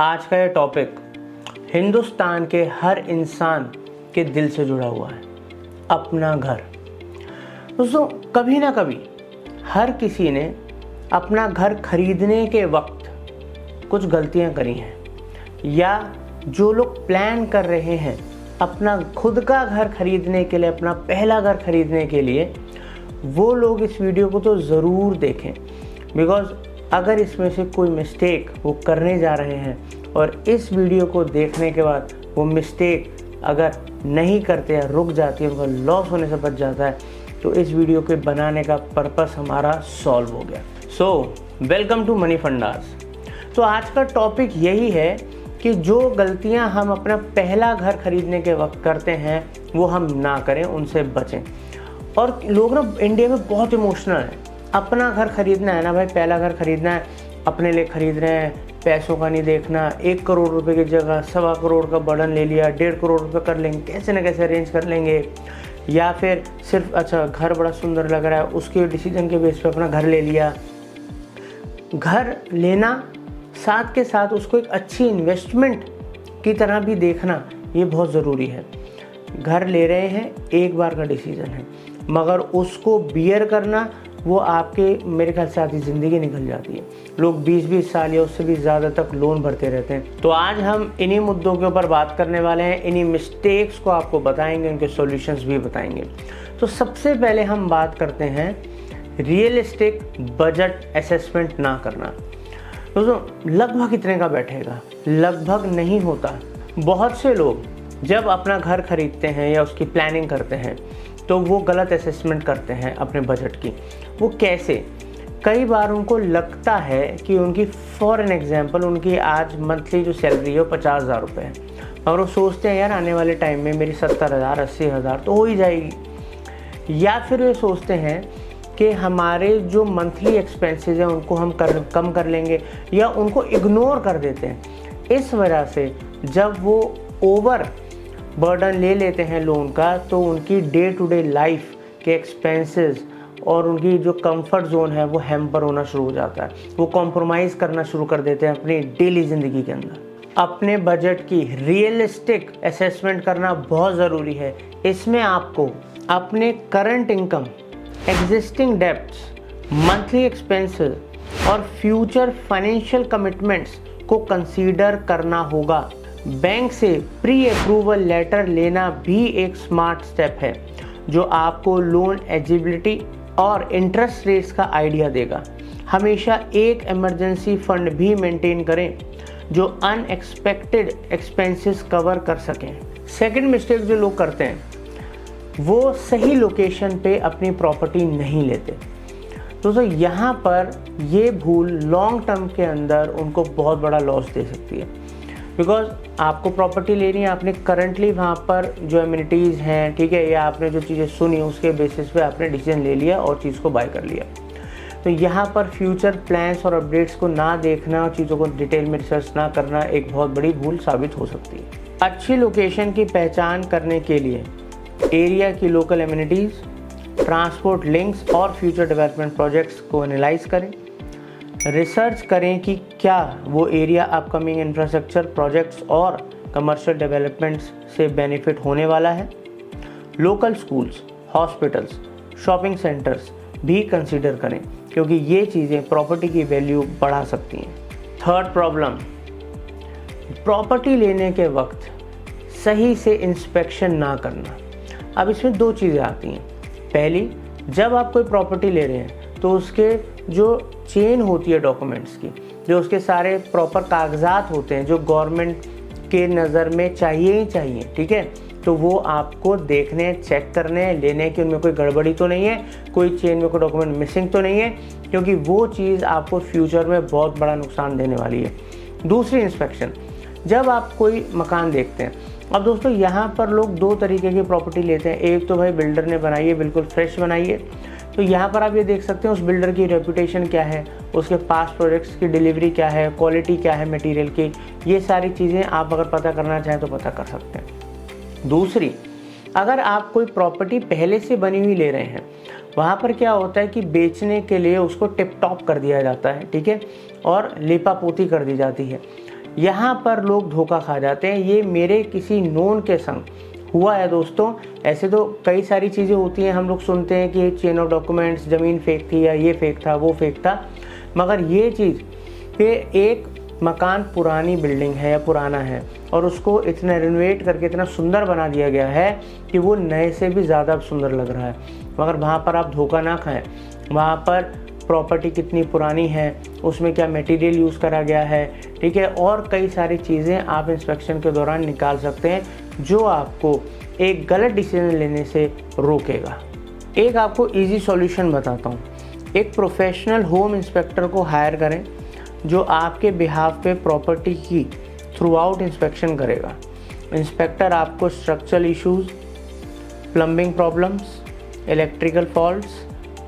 आज का ये टॉपिक हिंदुस्तान के हर इंसान के दिल से जुड़ा हुआ है, अपना घर। दोस्तों, कभी ना कभी हर किसी ने अपना घर खरीदने के वक्त कुछ गलतियां करी हैं, या जो लोग प्लान कर रहे हैं अपना खुद का घर खरीदने के लिए, अपना पहला घर खरीदने के लिए, वो लोग इस वीडियो को तो ज़रूर देखें। बिकॉज़ अगर इसमें से कोई मिस्टेक वो करने जा रहे हैं और इस वीडियो को देखने के बाद वो मिस्टेक अगर नहीं करते या रुक जाती है, उनका लॉस होने से बच जाता है, तो इस वीडियो के बनाने का पर्पस हमारा सॉल्व हो गया। So welcome to money fundas. तो आज का टॉपिक यही है कि जो गलतियां हम अपना पहला घर खरीदने के वक्त करते हैं वो हम ना करें, उनसे बचें। और लोग ना इंडिया में बहुत इमोशनल है। अपना घर खरीदना है ना भाई, पहला घर खरीदना है, अपने लिए खरीद रहे हैं, पैसों का नहीं देखना। 1 करोड़ रुपए की जगह 1.25 करोड़ का बर्डन ले लिया, 1.5 करोड़ रुपए कर लेंगे, कैसे ना कैसे अरेंज कर लेंगे। या फिर सिर्फ अच्छा घर बड़ा सुंदर लग रहा है, उसके डिसीजन के बेस पे अपना घर ले लिया। घर लेना साथ के साथ उसको एक अच्छी इन्वेस्टमेंट की तरह भी देखना, ये बहुत ज़रूरी है। घर ले रहे हैं, एक बार का डिसीजन है, मगर उसको बियर करना, वो आपके मेरे ख्याल से आधी ज़िंदगी निकल जाती है। लोग 20-20 साल या उससे भी ज़्यादा तक लोन भरते रहते हैं। तो आज हम इन्हीं मुद्दों के ऊपर बात करने वाले हैं, इन्हीं मिस्टेक्स को आपको बताएंगे, उनके सॉल्यूशंस भी बताएंगे। तो सबसे पहले हम बात करते हैं रियलिस्टिक बजट असेसमेंट ना करना। दोस्तों, लगभग कितने का बैठेगा, लगभग नहीं होता। बहुत से लोग जब अपना घर खरीदते हैं या उसकी प्लानिंग करते हैं तो वो गलत असेसमेंट करते हैं अपने बजट की। वो कैसे? कई बार उनको लगता है कि उनकी फॉर एन एग्जांपल उनकी आज मंथली जो सैलरी है वो 50,000 रुपये है, और वो सोचते हैं यार आने वाले टाइम में मेरी 70,000 80,000 तो हो ही जाएगी। या फिर वे सोचते हैं कि हमारे जो मंथली एक्सपेंसेस हैं उनको हम कम कर लेंगे, या उनको इग्नोर कर देते हैं। इस वजह से जब वो ओवर बर्डन ले लेते हैं लोन का, तो उनकी डे टू डे लाइफ के एक्सपेंसेस और उनकी जो कंफर्ट जोन है वो हैम्पर होना शुरू हो जाता है। वो कॉम्प्रोमाइज़ करना शुरू कर देते हैं अपनी डेली ज़िंदगी के अंदर। अपने बजट की रियलिस्टिक असेसमेंट करना बहुत ज़रूरी है। इसमें आपको अपने current income, existing debts, monthly expenses और फ्यूचर फाइनेंशियल कमिटमेंट्स को कंसीडर करना होगा। बैंक से प्री अप्रूवल लेटर लेना भी एक स्मार्ट स्टेप है जो आपको लोन एलिजिबिलिटी और इंटरेस्ट रेट्स का आइडिया देगा। हमेशा एक इमरजेंसी फंड भी मेंटेन करें जो अनएक्सपेक्टेड एक्सपेंसेस कवर कर सकें। सेकंड मिस्टेक जो लोग करते हैं वो सही लोकेशन पे अपनी प्रॉपर्टी नहीं लेते। दोस्तों, यहाँ पर ये भूल लॉन्ग टर्म के अंदर उनको बहुत बड़ा लॉस दे सकती है। बिकॉज आपको प्रॉपर्टी लेनी है, आपने करंटली वहाँ पर जो एमिनिटीज़ हैं, ठीक है, या आपने जो चीज़ें सुनी उसके बेसिस पे आपने डिसीजन ले लिया और चीज़ को बाय कर लिया। तो यहाँ पर फ्यूचर प्लान्स और अपडेट्स को ना देखना और चीज़ों को डिटेल में रिसर्च ना करना एक बहुत बड़ी भूल साबित हो सकती है। अच्छी लोकेशन की पहचान करने के लिए एरिया की लोकल एमिनिटीज़, ट्रांसपोर्ट लिंक्स और फ्यूचर डेवलपमेंट प्रोजेक्ट्स को एनालाइज करें। रिसर्च करें कि क्या वो एरिया अपकमिंग इंफ्रास्ट्रक्चर प्रोजेक्ट्स और कमर्शियल डेवलपमेंट्स से बेनिफिट होने वाला है। Local schools, hospitals, shopping centres भी कंसीडर करें, क्योंकि ये चीज़ें प्रॉपर्टी की वैल्यू बढ़ा सकती हैं। थर्ड प्रॉब्लम, प्रॉपर्टी लेने के वक्त सही से इंस्पेक्शन ना करना। अब इसमें 2 चीज़ें आती हैं। पहली, जब आप कोई प्रॉपर्टी ले रहे हैं तो उसके जो चेन होती है डॉक्यूमेंट्स की, जो उसके सारे प्रॉपर कागजात होते हैं जो गवर्नमेंट के नज़र में चाहिए ही चाहिए, ठीक है, तो वो आपको देखने, चेक करने, लेने की उनमें कोई गड़बड़ी तो नहीं है, कोई चेन में कोई डॉक्यूमेंट मिसिंग तो नहीं है, क्योंकि वो चीज़ आपको फ्यूचर में बहुत बड़ा नुकसान देने वाली है। दूसरी, इंस्पेक्शन। जब आप कोई मकान देखते हैं, अब दोस्तों यहाँ पर लोग 2 तरीके की प्रॉपर्टी लेते हैं। एक तो भाई बिल्डर ने बनाई है, बिल्कुल फ्रेश बनाई है, तो यहाँ पर आप ये देख सकते हैं उस बिल्डर की रेपुटेशन क्या है, उसके पास प्रोजेक्ट्स की डिलीवरी क्या है, क्वालिटी क्या है मटेरियल की, ये सारी चीज़ें आप अगर पता करना चाहें तो पता कर सकते हैं। दूसरी, अगर आप कोई प्रॉपर्टी पहले से बनी हुई ले रहे हैं, वहाँ पर क्या होता है कि बेचने के लिए उसको टिप टॉप कर दिया जाता है, ठीक है, और लेपा पोती कर दी जाती है। यहाँ पर लोग धोखा खा जाते हैं। ये मेरे किसी नोन के संग हुआ है दोस्तों। ऐसे तो कई सारी चीज़ें होती हैं, हम लोग सुनते हैं कि चेन ऑफ डॉक्यूमेंट्स, ज़मीन फेक थी या ये फेक था वो फेक था, मगर ये चीज़ कि एक मकान पुरानी बिल्डिंग है या पुराना है और उसको इतना रिनोवेट करके इतना सुंदर बना दिया गया है कि वो नए से भी ज़्यादा सुंदर लग रहा है, मगर वहाँ पर आप धोखा ना खाएं। वहाँ पर प्रॉपर्टी कितनी पुरानी है, उसमें क्या मटेरियल यूज़ करा गया है, ठीक है, और कई सारी चीज़ें आप इंस्पेक्शन के दौरान निकाल सकते हैं जो आपको एक गलत डिसीजन लेने से रोकेगा। एक आपको इजी सॉल्यूशन बताता हूँ। एक प्रोफेशनल होम इंस्पेक्टर को हायर करें जो आपके बिहाफ पे प्रॉपर्टी की थ्रू आउट इंस्पेक्शन करेगा। इंस्पेक्टर आपको structural issues, plumbing problems, electrical faults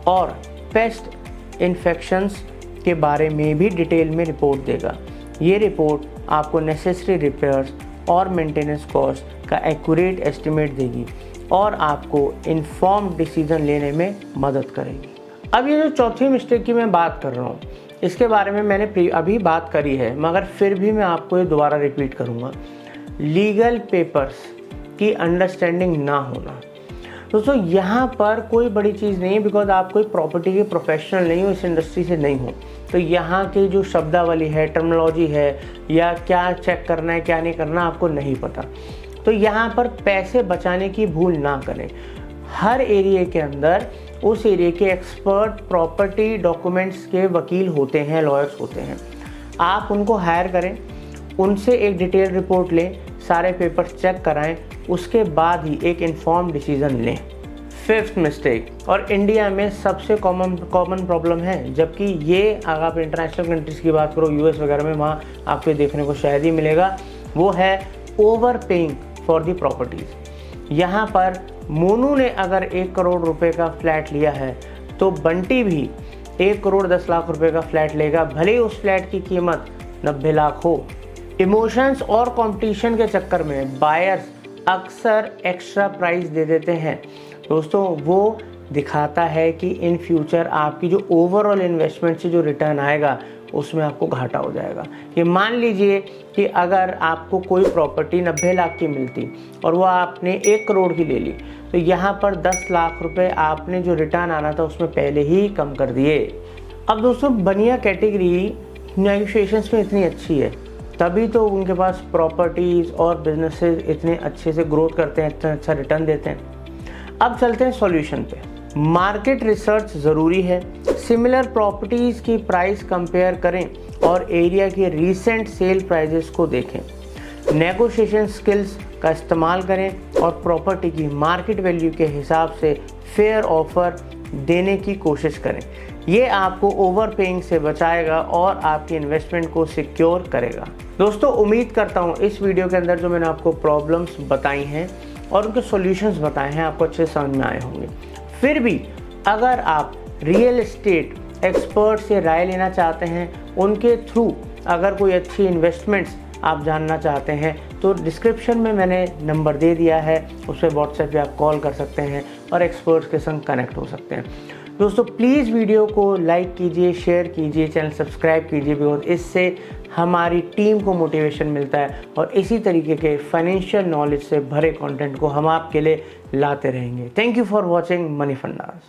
और पेस्ट इन्फेक्शंस के बारे में भी डिटेल में रिपोर्ट देगा। ये रिपोर्ट आपको नेसेसरी रिपेयर्स और मेंटेनेंस कॉस्ट का एक्यूरेट एस्टिमेट देगी और आपको इन्फॉर्म्ड डिसीजन लेने में मदद करेगी। अब ये जो चौथी मिस्टेक की मैं बात कर रहा हूँ, इसके बारे में मैंने अभी बात करी है, मगर फिर भी मैं आपको ये दोबारा रिपीट करूँगा। लीगल पेपर्स की अंडरस्टैंडिंग ना होना। दोस्तों यहाँ पर कोई बड़ी चीज़ नहीं है, बिकॉज आप कोई प्रॉपर्टी के प्रोफेशनल नहीं हो, इस इंडस्ट्री से नहीं हो, तो यहाँ की जो शब्दावली है, टर्मिनोलॉजी है, या क्या चेक करना है क्या नहीं करना आपको नहीं पता, तो यहाँ पर पैसे बचाने की भूल ना करें। हर एरिया के अंदर उस एरिया के एक्सपर्ट प्रॉपर्टी डॉक्यूमेंट्स के वकील होते हैं, लॉयर्स होते हैं। आप उनको हायर करें, उनसे एक डिटेल रिपोर्ट लें, सारे पेपर चेक कराएं, उसके बाद ही एक इन्फॉर्म डिसीजन लें। फिफ्थ मिस्टेक, और इंडिया में सबसे कॉमन प्रॉब्लम है, जबकि ये अगर आप इंटरनेशनल कंट्रीज़ की बात करो, यूएस वगैरह में, वहाँ आपको देखने को शायद ही मिलेगा, वो है over paying for the properties. यहाँ पर मोनू ने अगर 1 करोड़ रुपए का फ्लैट लिया है तो बंटी भी 1 करोड़ 10 लाख रुपए का फ्लैट लेगा, भले ही उस फ्लैट की कीमत 90 लाख हो। इमोशंस और कंपटीशन के चक्कर में बायर्स अक्सर एक्स्ट्रा प्राइस दे देते हैं। दोस्तों वो दिखाता है कि इन फ्यूचर आपकी जो ओवरऑल इन्वेस्टमेंट से जो रिटर्न आएगा उसमें आपको घाटा हो जाएगा। ये मान लीजिए कि अगर आपको कोई प्रॉपर्टी 90 लाख की मिलती और वो आपने 1 करोड़ की ले ली, तो यहाँ पर 10 लाख रुपए आपने जो रिटर्न आना था उसमें पहले ही कम कर दिए। अब दोस्तों बनिया कैटेगरी नेगोशिएशंस में इतनी अच्छी है, तभी तो उनके पास प्रॉपर्टीज़ और बिजनेसेस इतने अच्छे से ग्रोथ करते हैं, इतना अच्छा रिटर्न देते हैं। अब चलते हैं सॉल्यूशन पे। मार्केट रिसर्च ज़रूरी है। सिमिलर प्रॉपर्टीज़ की प्राइस कंपेयर करें और एरिया के रीसेंट सेल प्राइजेस को देखें। नेगोशिएशन स्किल्स का इस्तेमाल करें और प्रॉपर्टी की मार्केट वैल्यू के हिसाब से फेयर ऑफर देने की कोशिश करें। ये आपको ओवर पेइंग से बचाएगा और आपकी इन्वेस्टमेंट को सिक्योर करेगा। दोस्तों उम्मीद करता हूँ इस वीडियो के अंदर जो मैंने आपको प्रॉब्लम्स बताई हैं और उनके सॉल्यूशंस बताए हैं आपको अच्छे समझ में आए होंगे। फिर भी अगर आप रियल एस्टेट एक्सपर्ट से राय लेना चाहते हैं, उनके थ्रू अगर कोई अच्छी इन्वेस्टमेंट्स आप जानना चाहते हैं, तो डिस्क्रिप्शन में मैंने नंबर दे दिया है, उस पर व्हाट्सएप पे आप कॉल कर सकते हैं और एक्सपर्ट्स के संग कनेक्ट हो सकते हैं। दोस्तों प्लीज़ वीडियो को लाइक कीजिए, शेयर कीजिए, चैनल सब्सक्राइब कीजिए, बिकॉज इससे हमारी टीम को मोटिवेशन मिलता है और इसी तरीके के फाइनेंशियल नॉलेज से भरे कंटेंट को हम आपके लिए लाते रहेंगे। Thank you for watching money fundas.